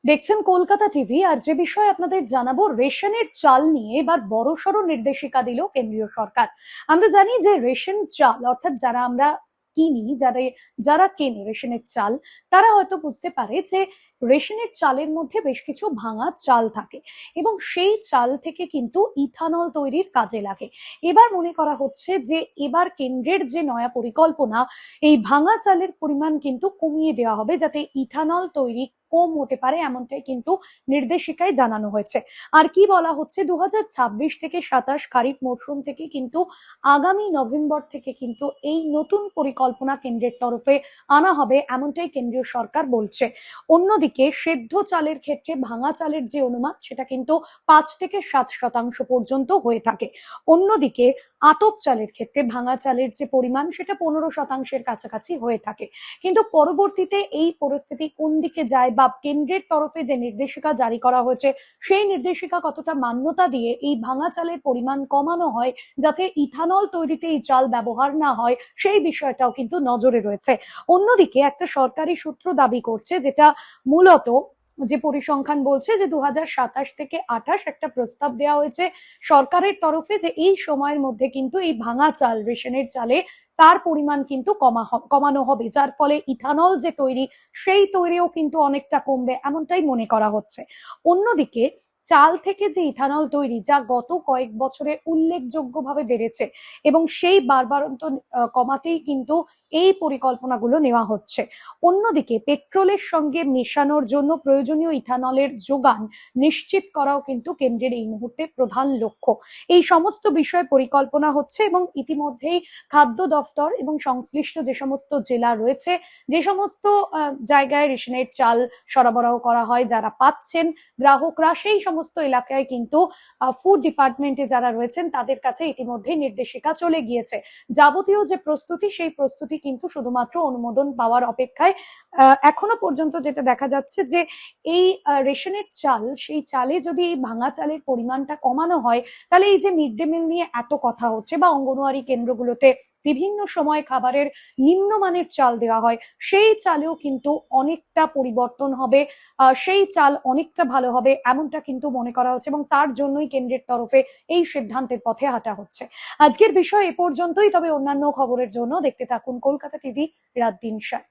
দেখছেন কলকাতা টিভি। আর যে বিষয়ে আপনাদের জানাবো, রেশনের চাল নিয়ে এবার বড়সড় নির্দেশিকা দিল কেন্দ্রীয় সরকার। আমরা জানি যে রেশন চাল অর্থাৎ যারা আমরা কিনি, যারা কেনে রেশনের চাল, তারা হয়তো বুঝতে পারে যে রেশনের চালের মধ্যে বেশ কিছু ভাঙা চাল থাকে এবং সেই চাল থেকে কিন্তু ইথানল তৈরির কাজে লাগে। এবার মনে করা হচ্ছে যে এবার কেন্দ্রের যে নয়া পরিকল্পনা, এই ভাঙা চালের পরিমাণ কিন্তু কমিয়ে দেওয়া হবে যাতে ইথানল তৈরি কম হতে পারে, এমনটাই কিন্তু নির্দেশিকায় জানানো হয়েছে। আর কি বলা হচ্ছে, 2026 থেকে 27 খারিফ মরশুম থেকে কিন্তু আগামী নভেম্বর থেকে কিন্তু এই নতুন পরিকল্পনা কেন্দ্রের তরফে আনা হবে, এমনটাই কেন্দ্রীয় সরকার বলছে। অন্যদিকে সেদ্ধ চালের ক্ষেত্রে ভাঙা চালের যে অনুমান, সেটা কিন্তু 5 থেকে 7% পর্যন্ত হয়ে থাকে। অন্যদিকে আতপ চালের ক্ষেত্রে ভাঙা চালের যে পরিমাণ, সেটা 15%-এর কাছাকাছি হয়ে থাকে। কিন্তু পরবর্তীতে এই পরিস্থিতি কোন দিকে যায় বা কেন্দ্রের তরফে যে নির্দেশিকা জারি করা হয়েছে, সেই নির্দেশিকা কতটা মান্যতা দিয়ে এই ভাঙা চালের পরিমাণ কমানো হয় যাতে ইথানল তৈরিতে এই চাল ব্যবহার না হয়, সেই বিষয়টাও কিন্তু নজরে রয়েছে। অন্যদিকে একটা সরকারি সূত্র দাবি করছে, যেটা মূলত যে পরিসংখ্যান বলছে যে 2027 থেকে 28 একটা প্রস্তাব দেওয়া হয়েছে সরকারের তরফে, যে এই সময়ের মধ্যে কিন্তু এই ভাঙা চাল, রেশনের চালে তার পরিমাণ কিন্তু কমানো হবে, যার ফলে ইথানল যে তৈরি, সেই তৈরিও কিন্তু অনেকটা কমবে, এমনটাই মনে করা হচ্ছে। অন্যদিকে চাল থেকে যে ইথানল তৈরি, যা গত কয়েক বছরে উল্লেখযোগ্যভাবে বেড়েছে এবং সেই বারবারন্ত কমাতেই কিন্তু এই পরিকল্পনাগুলো নেওয়া হচ্ছে। অন্যদিকে পেট্রোলের সঙ্গে মেশানোর জন্য প্রয়োজনীয় ইথানলের যোগান নিশ্চিত করাও কিন্তু কেন্দ্রের এই মুহূর্তে প্রধান লক্ষ্য। এই সমস্ত বিষয়ে পরিকল্পনা হচ্ছে এবং ইতিমধ্যেই খাদ্য দফতর এবং সংশ্লিষ্ট যে সমস্ত জেলা রয়েছে, যে সমস্ত জায়গায় রেশনের চাল সরবরাহ করা হয়, যারা পাচ্ছেন গ্রাহকরা, সেই সমস্ত এলাকায় কিন্তু ফুড ডিপার্টমেন্টে যারা রয়েছেন তাদের কাছে ইতিমধ্যেই নির্দেশিকা চলে গিয়েছে। যাবতীয় যে প্রস্তুতি, সেই প্রস্তুতি কিন্তু শুধুমাত্র অনুমোদন পাওয়ার অপেক্ষায়। এখনো পর্যন্ত যেটা দেখা যাচ্ছে যে এই রেশনের চাল, সেই চালে যদি এই ভাঙা চালের পরিমাণটা কমানো হয়, তাহলে এই যে মিড ডে মিল নিয়ে এত কথা হচ্ছে বা অঙ্গনওয়াড়ি কেন্দ্রগুলোতে বিভিন্ন সময় খাবারের নিম্নমানের চাল দেওয়া হয়, সেই চালেও কিন্তু অনেকটা পরিবর্তন হবে, সেই চাল অনেকটা ভালো হবে, এমনটা কিন্তু মনে করা হচ্ছে এবং তার জন্যই কেন্দ্রের তরফে এই সিদ্ধান্তের পথে হাঁটা হচ্ছে। আজকের বিষয় এ পর্যন্তই, তবে অন্যান্য খবরের জন্য দেখতে থাকুন কলকাতা টিভি রাত 3:07।